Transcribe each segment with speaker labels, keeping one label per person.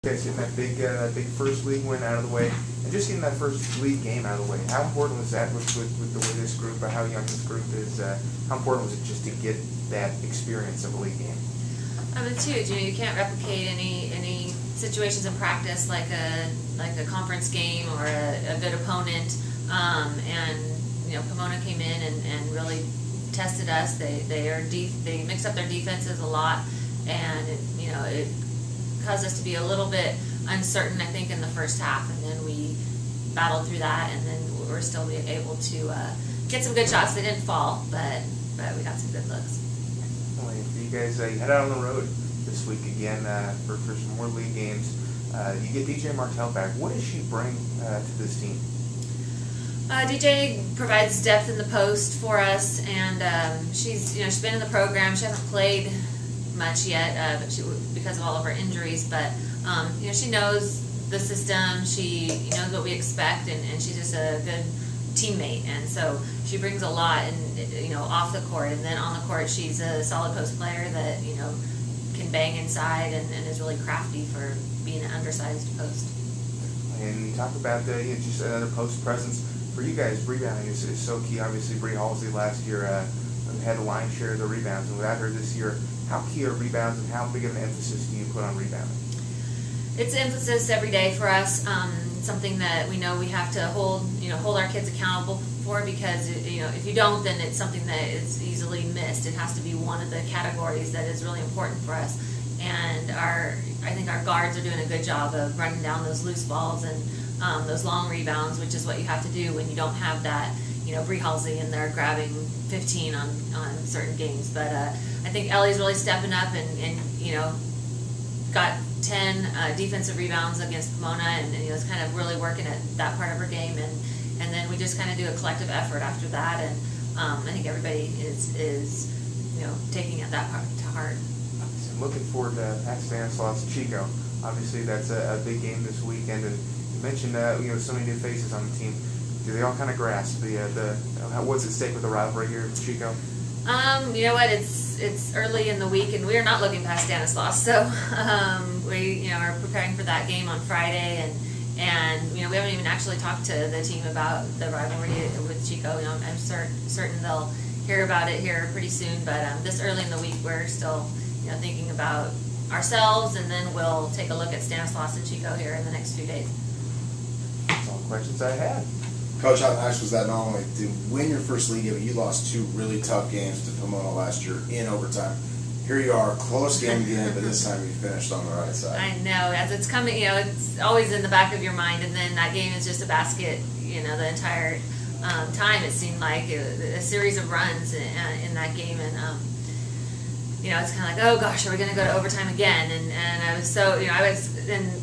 Speaker 1: Guys getting that big first league win out of the way, and just getting that first league game out of the way. How important was that with the way this group, how young this group is? How important was it just to get that experience of a league game?
Speaker 2: It's huge. You can't replicate any situations in practice like a conference game or a good opponent. Pomona came in and really tested us. They mixed up their defenses a lot, and it caused us to be a little bit uncertain, I think, in the first half, and then we battled through that, and then we were still able to get some good shots. They didn't fall, but we got some good looks.
Speaker 1: Well, you guys, you head out on the road this week again for some more league games. You get DJ Martell back. What does she bring to this team?
Speaker 2: DJ provides depth in the post for us, and she's been in the program. She hasn't played much yet, because of all of her injuries, but she knows the system. She knows what we expect, and she's just a good teammate, and so she brings a lot, and off the court, and then on the court she's a solid post player that can bang inside and is really crafty for being an undersized post.
Speaker 1: And you talk about just another post presence for you guys. Rebounding is so key. Obviously, Bree Halsey last year had the lion's share of the rebounds, and without her this year, how key are rebounds, and how big of an emphasis do you put on rebounding?
Speaker 2: It's emphasis every day for us. Something that we know we have to hold our kids accountable for, because if you don't, then it's something that is easily missed. It has to be one of the categories that is really important for us. And I think our guards are doing a good job of running down those loose balls and those long rebounds, which is what you have to do when you don't have that. Bree Halsey in there grabbing 15 on certain games. But I think Ellie's really stepping up and got 10 defensive rebounds against Pomona, and is kind of really working at that part of her game. And then we just kind of do a collective effort after that, and I think everybody is taking that part to heart.
Speaker 1: I'm looking forward to Pat Stanislaus Chico. Obviously, that's a big game this weekend, and you mentioned so many new faces on the team. Do they all kind of grasp what's at stake with the rivalry here with Chico?
Speaker 2: You know what? It's early in the week, and we are not looking past Stanislaus. So we are preparing for that game on Friday, and we haven't even actually talked to the team about the rivalry with Chico. I'm certain they'll hear about it here pretty soon. But this early in the week, we're still thinking about ourselves, and then we'll take a look at Stanislaus and Chico here in the next few days.
Speaker 1: That's all the questions I had.
Speaker 3: Coach, how nice was that not only to win your first league game, you lost 2 really tough games to Pomona last year in overtime. Here you are, close game again, but this time you finished on the right side.
Speaker 2: I know, as it's coming, it's always in the back of your mind, and then that game is just a basket, the entire time. It seemed like a series of runs in that game, and it's kind of like, oh gosh, are we going to go to overtime again? And I was so, I was in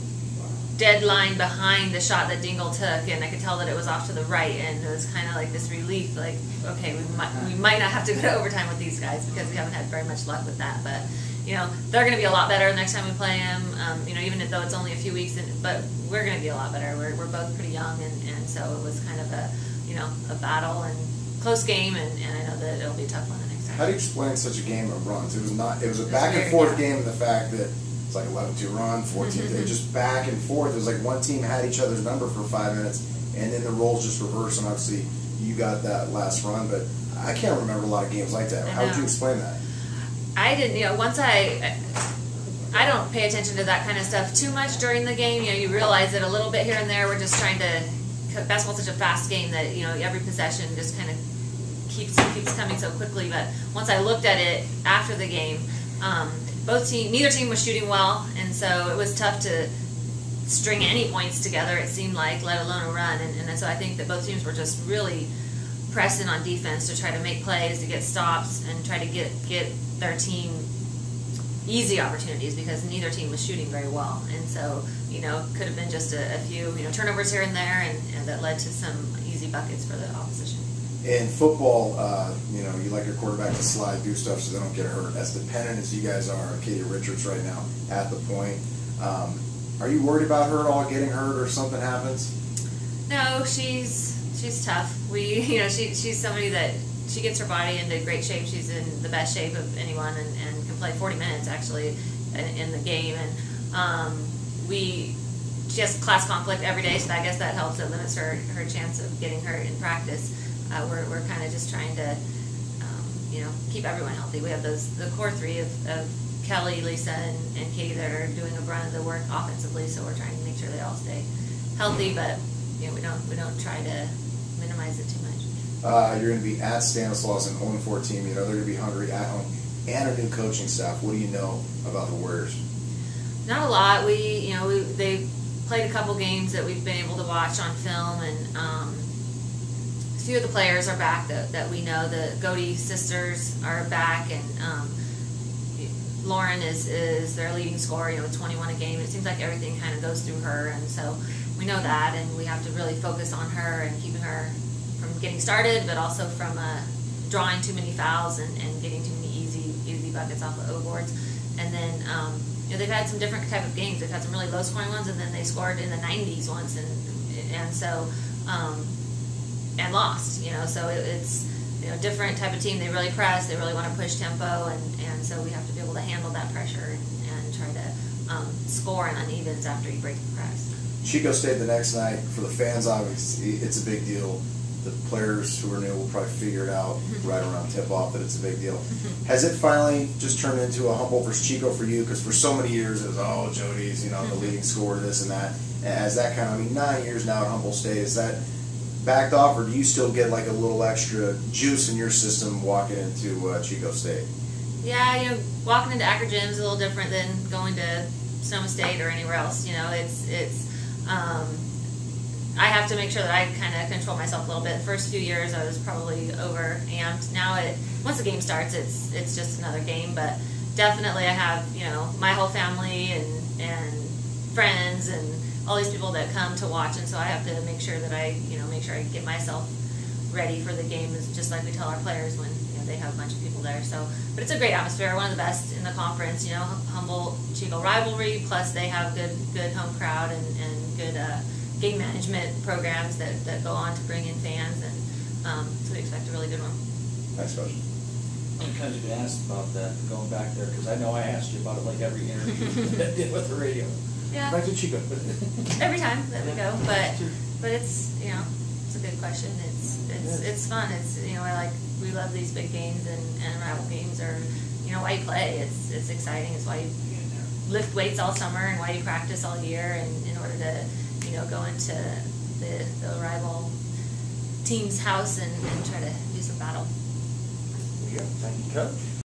Speaker 2: deadline behind the shot that Dingle took, and I could tell that it was off to the right, and it was kind of like this relief, like, okay, we might not have to go to overtime with these guys, because we haven't had very much luck with that. But they're going to be a lot better next time we play them. Even though it's only a few weeks, but we're going to be a lot better. We're both pretty young, and so it was kind of a battle and close game, and I know that it'll be a tough one the next time.
Speaker 3: How do you explain such a game of runs? It was a back and forth game in the fact that it's like 11-2 run, 14-2, just back and forth. It was like one team had each other's number for 5 minutes, and then the roles just reversed, and obviously you got that last run, but I can't remember a lot of games like that. How would you explain that? I
Speaker 2: didn't, once I don't pay attention to that kind of stuff too much during the game. You realize it a little bit here and there. We're just trying to, basketball's such a fast game that, every possession just kind of keeps coming so quickly. But once I looked at it after the game, neither team was shooting well, and so it was tough to string any points together, it seemed like, let alone a run. And so I think that both teams were just really pressing on defense to try to make plays, to get stops, and try to get their team easy opportunities, because neither team was shooting very well. And so, could have been just a few, turnovers here and there, and that led to some easy buckets for the opposition.
Speaker 3: In football, you like your quarterback to slide, do stuff so they don't get hurt. As dependent as you guys are on Katie Richards right now at the point, are you worried about her at all getting hurt or something happens?
Speaker 2: No, she's tough. She's somebody that she gets her body into great shape. She's in the best shape of anyone, and can play 40 minutes actually in the game. And she has class conflict every day, so I guess that helps. It limits her chance of getting hurt in practice. We're kind of just trying to, keep everyone healthy. We have the core three of Kelly, Lisa, and Katie that are doing a brunt of the work offensively. So we're trying to make sure they all stay healthy, but we don't try to minimize it too much.
Speaker 3: You're going to be at Stanislaus, an 0-4 team. They're going to be hungry at home, and a new coaching staff. What do you know about the Warriors?
Speaker 2: Not a lot. They played a couple games that we've been able to watch on film, and a few of the players are back that we know. The Joddie sisters are back, and Lauren is their leading scorer, with 21 a game. It seems like everything kind of goes through her, and so we know that, and we have to really focus on her and keeping her from getting started, but also from drawing too many fouls and getting too many easy buckets off of O boards. And then they've had some different type of games. They've had some really low scoring ones, and then they scored in the 90s once, and so and lost. So it's different type of team. They really press. They really want to push tempo, and so we have to be able to handle that pressure and try to score on unevens after you break the press.
Speaker 3: Chico State the next night. For the fans, obviously, it's a big deal. The players who are new will probably figure it out right around tip-off that it's a big deal. Has it finally just turned into a Humboldt versus Chico for you? Because for so many years it was, Joddie's, the leading scorer, this and that. As that kind of, 9 years now at Humboldt State, is that backed off, or do you still get like a little extra juice in your system walking into Chico State?
Speaker 2: Yeah, walking into Acker Gym is a little different than going to Sonoma State or anywhere else. I have to make sure that I kind of control myself a little bit. The first few years I was probably over amped. Now once the game starts, it's just another game. But definitely I have my whole family and friends and all these people that come to watch, and so I have to make sure that I get myself ready for the game, just like we tell our players when they have a bunch of people there. So, but it's a great atmosphere, one of the best in the conference. Humboldt Chico rivalry, plus they have good home crowd and good game management programs that go on to bring in fans, and so we expect a really good one.
Speaker 3: Next question.
Speaker 4: How many times have you been asked about that, going back there? Because I know I asked you about it like every interview that I did with the radio.
Speaker 2: Yeah.
Speaker 4: Back to Chico.
Speaker 2: Every time that we go, but it's it's a good question. It's fun. It's we love these big games and rival games, or why you play. It's exciting. It's why you lift weights all summer and why you practice all year, and in order to go into the rival team's house and try to do some battle.
Speaker 4: Thank you, Coach.